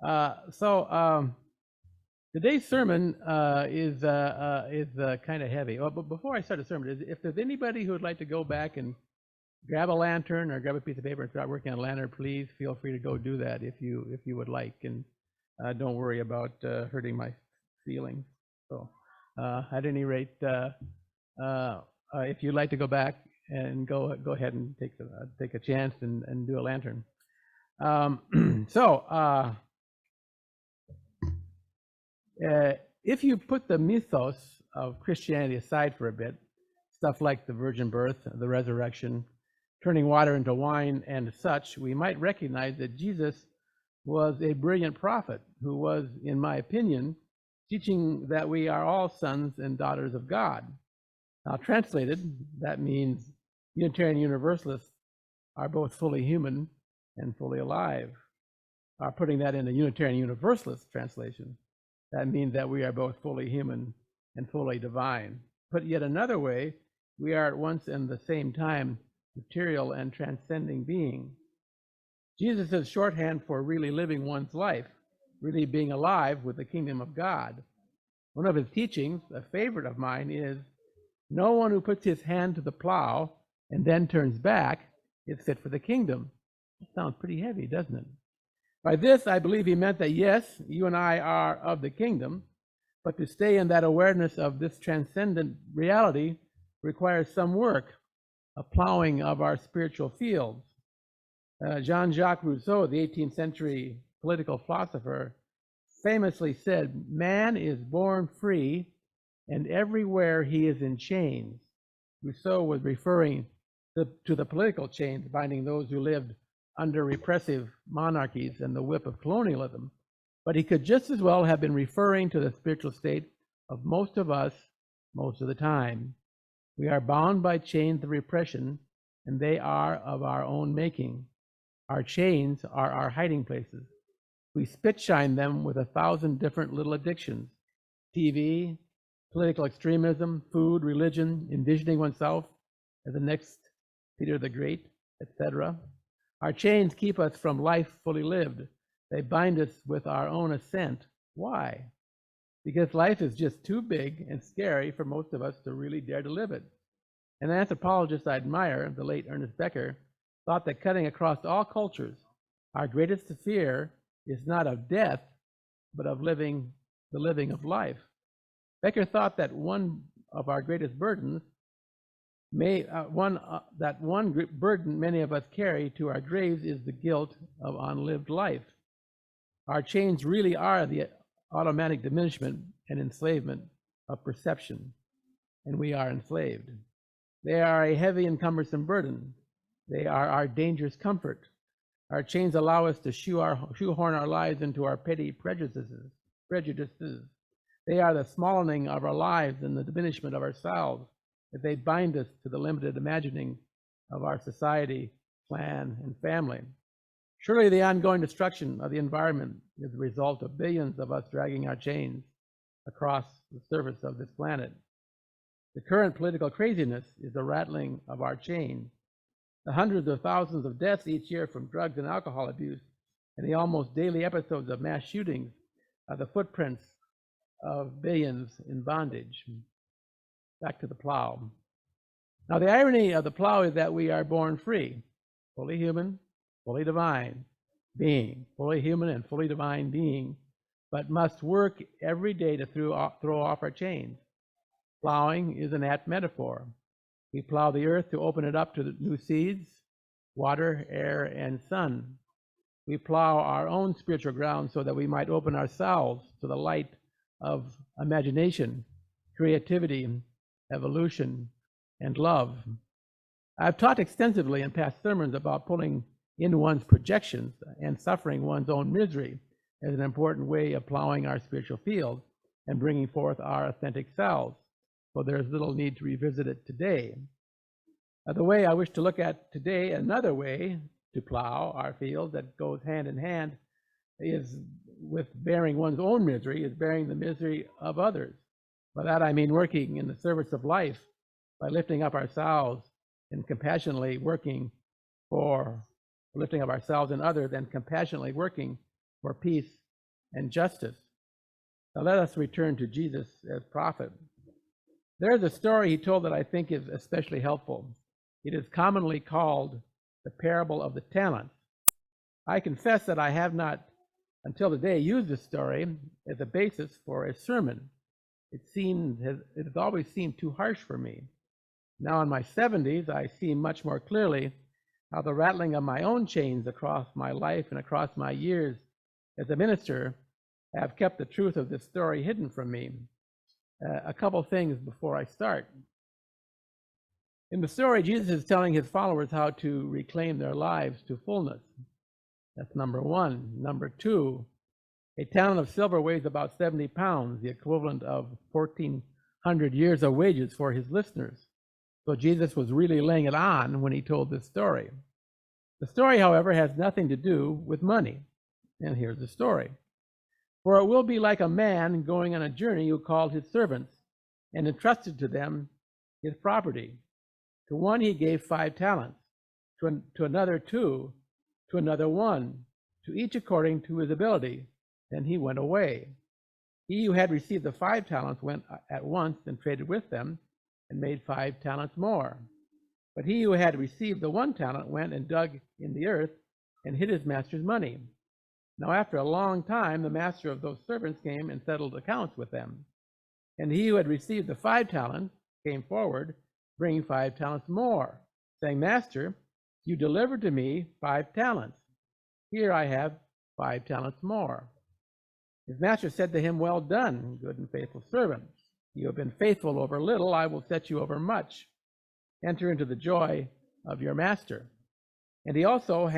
So today's sermon is kind of heavy. Well, but before I start the sermon, if there's anybody who would like to go back and grab a lantern or grab a piece of paper and start working on a lantern, please feel free to go do that if you would like, and don't worry about hurting my feelings. So, at any rate, if you'd like to go back and go ahead and take a chance and do a lantern. If you put the mythos of Christianity aside for a bit, stuff like the virgin birth, the resurrection, turning water into wine, and such, we might recognize that Jesus was a brilliant prophet who was, in my opinion, teaching that we are all sons and daughters of God. Now, translated, that means Unitarian Universalists are both fully human and fully alive. Putting that in a Unitarian Universalist translation, that means that we are both fully human and fully divine. Put yet another way, we are at once and the same time material and transcending being. Jesus is shorthand for really living one's life, really being alive with the kingdom of God. One of his teachings, a favorite of mine, is no one who puts his hand to the plow and then turns back is fit for the kingdom. That sounds pretty heavy, doesn't it? By this, I believe he meant that yes, you and I are of the kingdom, but to stay in that awareness of this transcendent reality requires some work, a plowing of our spiritual fields. Jean-Jacques Rousseau, the 18th century political philosopher, famously said, "Man is born free, and everywhere he is in chains." Rousseau was referring to the political chains binding those who lived under repressive monarchies and the whip of colonialism, but he could just as well have been referring to the spiritual state of most of us most of the time. We are bound by chains of repression, and they are of our own making. Our chains are our hiding places. We spit-shine them with 1,000 different little addictions: TV, political extremism, food, religion, envisioning oneself as the next Peter the Great, etc. Our chains keep us from life fully lived. They bind us with our own ascent. Why? Because life is just too big and scary for most of us to really dare to live it. An anthropologist I admire, the late Ernest Becker, thought that cutting across all cultures, our greatest fear is not of death, but of the living of life. Becker thought that one of our greatest burdens one burden many of us carry to our graves is the guilt of unlived life. Our chains really are the automatic diminishment and enslavement of perception, and we are enslaved. They are a heavy and cumbersome burden. They are our dangerous comfort. Our chains allow us to shoehorn our lives into our petty prejudices. They are the smallening of our lives and the diminishment of ourselves, that they bind us to the limited imagining of our society, clan, and family. Surely the ongoing destruction of the environment is the result of billions of us dragging our chains across the surface of this planet. The current political craziness is the rattling of our chains. The hundreds of thousands of deaths each year from drugs and alcohol abuse, and the almost daily episodes of mass shootings are the footprints of billions in bondage. Back to the plow. Now, the irony of the plow is that we are born free, fully human, fully divine being, fully human and fully divine being, but must work every day to throw off our chains. Plowing is an apt metaphor. We plow the earth to open it up to new seeds, water, air, and sun. We plow our own spiritual ground so that we might open ourselves to the light of imagination, creativity, evolution, and love. I've taught extensively in past sermons about pulling in one's projections and suffering one's own misery as an important way of plowing our spiritual field and bringing forth our authentic selves, so there's little need to revisit it today. The way I wish to look at today, another way to plow our field that goes hand in hand is with bearing one's own misery, is bearing the misery of others. By that I mean working in the service of life by lifting up ourselves and compassionately working for lifting up ourselves and others, and compassionately working for peace and justice. Now let us return to Jesus as prophet. There's a story he told that I think is especially helpful. It is commonly called the parable of the talents. I confess that I have not until today used this story as a basis for a sermon. It has always seemed too harsh for me. Now in my 70s, I see much more clearly how the rattling of my own chains across my life and across my years as a minister have kept the truth of this story hidden from me. A couple things before I start. In the story, Jesus is telling his followers how to reclaim their lives to fullness. That's number one. Number two, a talent of silver weighs about 70 pounds, the equivalent of 1,400 years of wages for his listeners. So Jesus was really laying it on when he told this story. The story, however, has nothing to do with money. And here's the story. For it will be like a man going on a journey who called his servants and entrusted to them his property. To one he gave 5 talents, to another 2, to another 1, to each according to his ability. Then he went away. He who had received the 5 talents went at once and traded with them and made 5 talents more. But he who had received the 1 talent went and dug in the earth and hid his master's money. Now after a long time, the master of those servants came and settled accounts with them. And he who had received the 5 talents came forward, bringing 5 talents more, saying, Master, you delivered to me 5 talents. Here I have 5 talents more. His master said to him, Well done, good and faithful servant. You have been faithful over little, I will set you over much. Enter into the joy of your master. And he also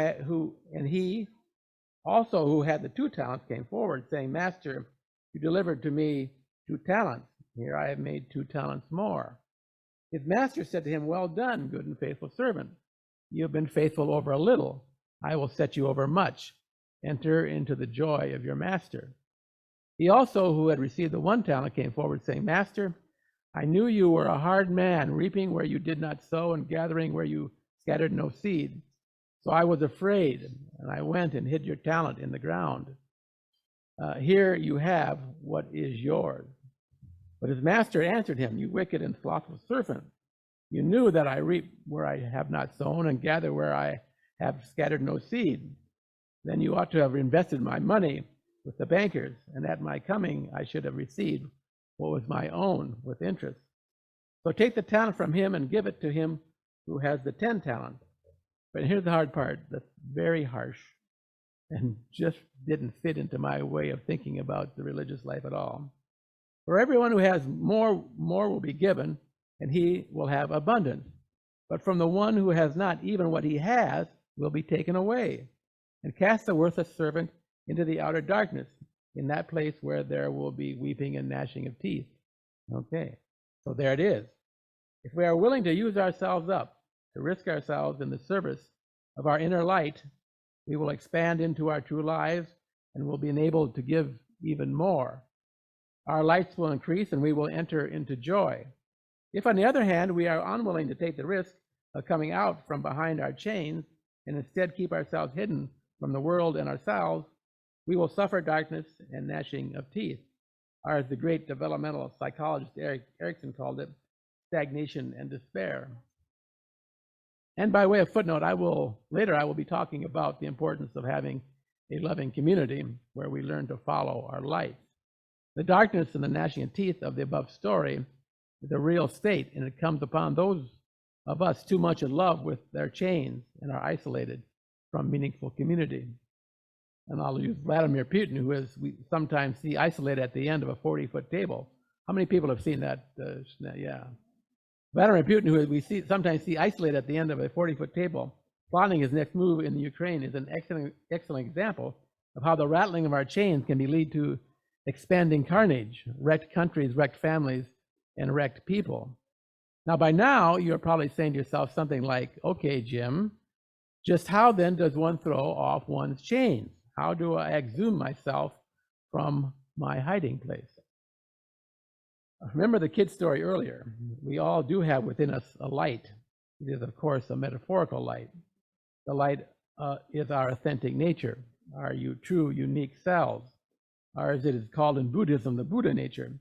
who had the 2 talents came forward, saying, Master, you delivered to me 2 talents. Here I have made 2 talents more. His master said to him, Well done, good and faithful servant. You have been faithful over a little. I will set you over much. Enter into the joy of your master. He also who had received the 1 talent came forward, saying, Master, I knew you were a hard man, reaping where you did not sow and gathering where you scattered no seed. So I was afraid, and I went and hid your talent in the ground. Here you have what is yours. But his master answered him, You wicked and slothful servant. You knew that I reap where I have not sown and gather where I have scattered no seed. Then you ought to have invested my money with the bankers, and at my coming I should have received what was my own with interest. So take the talent from him and give it to him who has the 10 talents. But here's the hard part that's very harsh and just didn't fit into my way of thinking about the religious life at all. For everyone who has more will be given, and he will have abundance. But from the one who has not, even what he has will be taken away. And cast the worthless servant into the outer darkness, in that place where there will be weeping and gnashing of teeth. Okay, so there it is. If we are willing to use ourselves up, to risk ourselves in the service of our inner light, we will expand into our true lives and will be enabled to give even more. Our lights will increase and we will enter into joy. If, on the other hand, we are unwilling to take the risk of coming out from behind our chains and instead keep ourselves hidden from the world and ourselves, we will suffer darkness and gnashing of teeth, or as the great developmental psychologist Erickson called it, stagnation and despair. And by way of footnote, later I will be talking about the importance of having a loving community where we learn to follow our light. The darkness and the gnashing of teeth of the above story is a real state, and it comes upon those of us too much in love with their chains and are isolated from meaningful community. And I'll use Vladimir Putin, who we sometimes see isolated at the end of a 40-foot table. How many people have seen that? Yeah. Vladimir Putin, who we sometimes see isolated at the end of a 40-foot table, plotting his next move in the Ukraine, is an excellent example of how the rattling of our chains can lead to expanding carnage, wrecked countries, wrecked families, and wrecked people. Now, by now, you're probably saying to yourself something like, okay, Jim, just how then does one throw off one's chains? How do I exhume myself from my hiding place? Remember the kid story earlier. We all do have within us a light. It is, of course, a metaphorical light. The light is our authentic nature, our true, unique selves. or as it is called in Buddhism, the Buddha nature,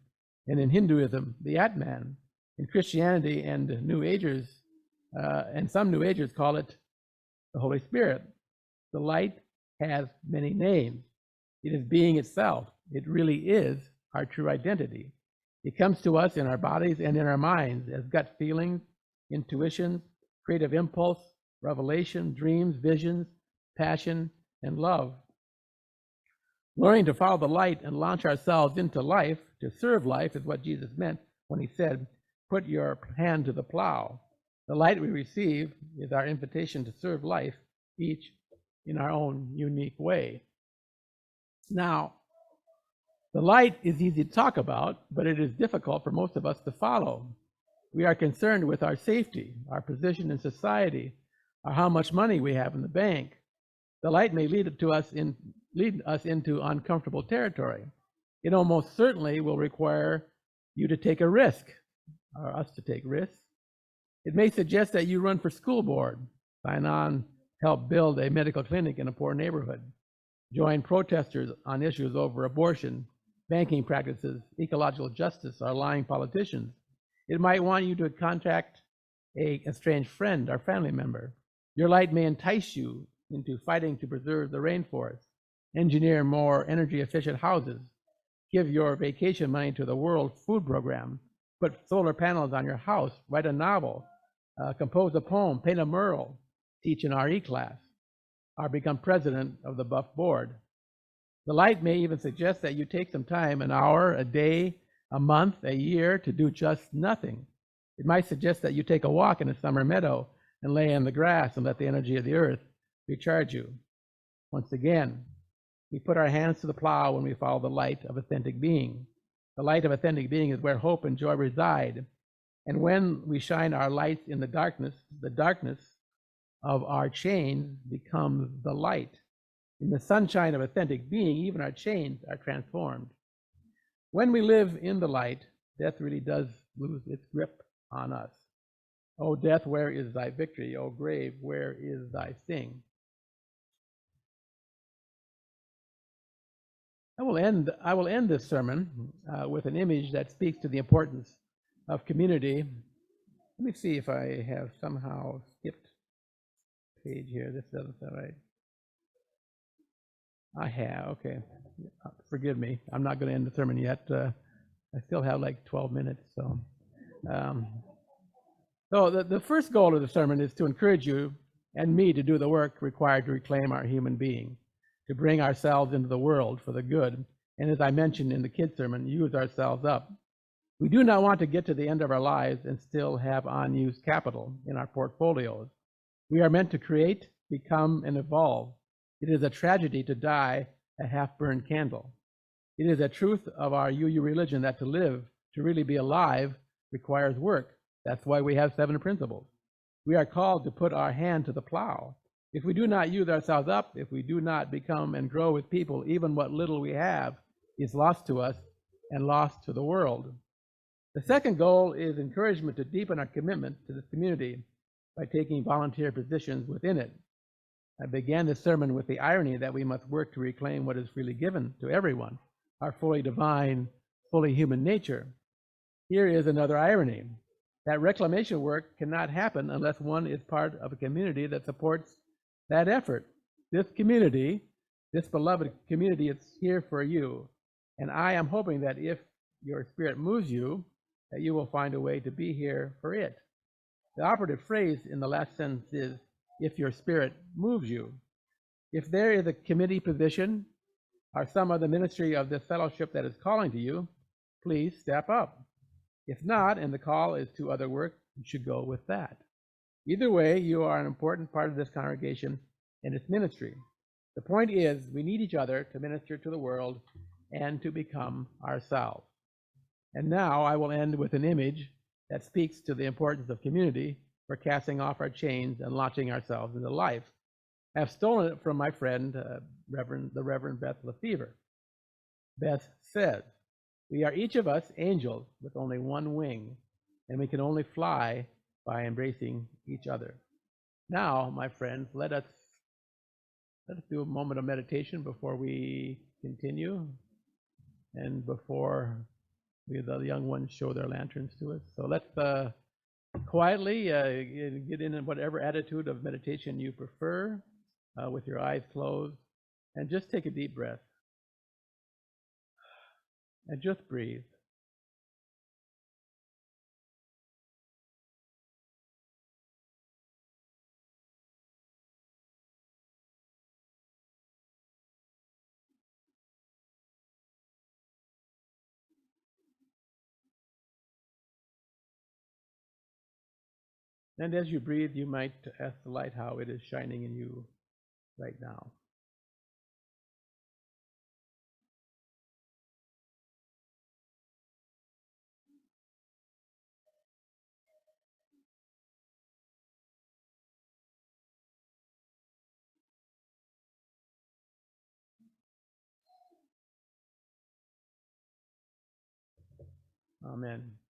and in Hinduism, the Atman. In Christianity and New Agers, and some New Agers call it the Holy Spirit. The light has many names. It is being itself. It really is our true identity. It comes to us in our bodies and in our minds as gut feelings, intuition, creative impulse, revelation, dreams, visions, passion, and love. Learning to follow the light and launch ourselves into life, to serve life, is what Jesus meant when he said, "Put your hand to the plow." The light we receive is our invitation to serve life, each in our own unique way. Now, the light is easy to talk about, but it is difficult for most of us to follow. We are concerned with our safety, our position in society, or how much money we have in the bank. The light may lead us into uncomfortable territory. It almost certainly will require you to take a risk, or us to take risks. It may suggest that you run for school board, sign on, help build a medical clinic in a poor neighborhood, join protesters on issues over abortion, banking practices, ecological justice, or lying politicians. It might want you to contact a estranged friend or family member. Your light may entice you into fighting to preserve the rainforest, engineer more energy efficient houses, give your vacation money to the World Food Program, put solar panels on your house, write a novel, compose a poem, paint a mural, teach an RE class, or become president of the Buff Board. The light may even suggest that you take some time, an hour, a day, a month, a year, to do just nothing. It might suggest that you take a walk in a summer meadow and lay in the grass and let the energy of the earth recharge you. Once again, we put our hands to the plow when we follow the light of authentic being. The light of authentic being is where hope and joy reside. And when we shine our lights in the darkness of our chains becomes the light. In the sunshine of authentic being, even our chains are transformed. When we live in the light, death really does lose its grip on us. O death, where is thy victory? O grave, where is thy sting? I will end this sermon with an image that speaks to the importance of community. Let me see if I have somehow skipped a page here. This doesn't sound right. I have, okay. Forgive me. I'm not going to end the sermon yet. I still have like 12 minutes. So the first goal of the sermon is to encourage you and me to do the work required to reclaim our human being, to bring ourselves into the world for the good, and as I mentioned in the kids' sermon, use ourselves up. We do not want to get to the end of our lives and still have unused capital in our portfolios. We are meant to create, become, and evolve. It is a tragedy to die a half-burned candle. It is a truth of our UU religion that to live, to really be alive, requires work. That's why we have 7 principles. We are called to put our hand to the plow. If we do not use ourselves up, if we do not become and grow with people, even what little we have is lost to us and lost to the world. The second goal is encouragement to deepen our commitment to this community by taking volunteer positions within it. I began this sermon with the irony that we must work to reclaim what is freely given to everyone, our fully divine, fully human nature. Here is another irony. That reclamation work cannot happen unless one is part of a community that supports that effort. This community, this beloved community, is here for you. And I am hoping that if your spirit moves you, that you will find a way to be here for it. The operative phrase in the last sentence is, if your spirit moves you. If there is a committee position or some other ministry of this fellowship that is calling to you, please step up. If not, and the call is to other work, you should go with that. Either way, you are an important part of this congregation and its ministry. The point is, we need each other to minister to the world and to become ourselves. And now I will end with an image that speaks to the importance of community for casting off our chains and launching ourselves into life. I have stolen it from my friend, the Reverend Beth Lefevre. Beth says, "We are each of us angels with only one wing, and we can only fly by embracing each other." Now, my friends, let us do a moment of meditation before we continue. and before the young ones show their lanterns to us. So let's quietly get in whatever attitude of meditation you prefer, with your eyes closed, and just take a deep breath and just breathe. And as you breathe, you might ask the light how it is shining in you right now. Amen.